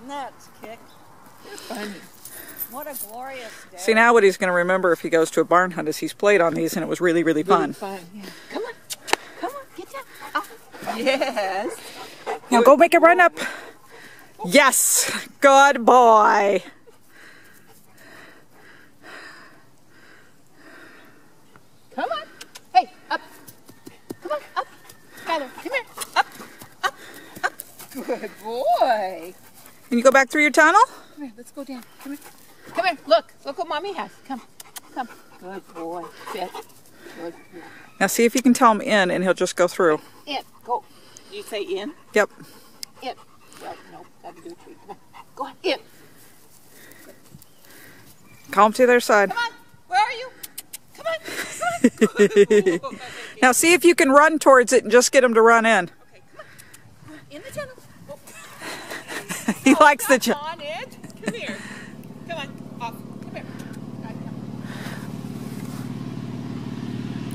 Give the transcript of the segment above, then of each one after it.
Nuts kick. You're funny. What a glorious day. See, now what he's going to remember if he goes to a barn hunt is he's played on these and it was really, really fun. Fun. Yeah. Come on. Come on. Get down. Oh. Yes. Now go make a run up. Yes. Good boy. Come on. Hey, up. Come on, up. Skylar, come here. Up, up, up. Good boy. Can you go back through your tunnel? Come here, let's go down. Come here. Come here. Look what Mommy has. Come. Come. Good boy. Sit. Good boy. Now see if you can tell him in and he'll just go through. In. Go. Did you say in? Yep. In. Well, no. Gotta do a tree. Come on. Go on. In. Call him to their side. Come on. Where are you? Come on. Good boy. Now see if you can run towards it and just get him to run in. Okay, come on. Come on. In the tunnel. Oh. He likes the Come on, Ed. Come here. Come on. Off. Come here.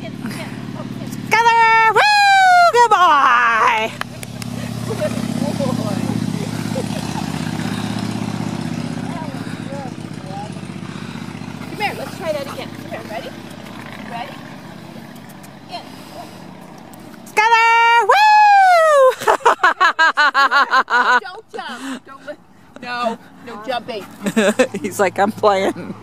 In. Oh, in. Skylar! Woo! Goodbye! Good boy. Come here. Let's try that again. Come here. Ready? Ready? In. Skylar! Woo! Don't jump. Don't. No jumping. He's like, I'm playing.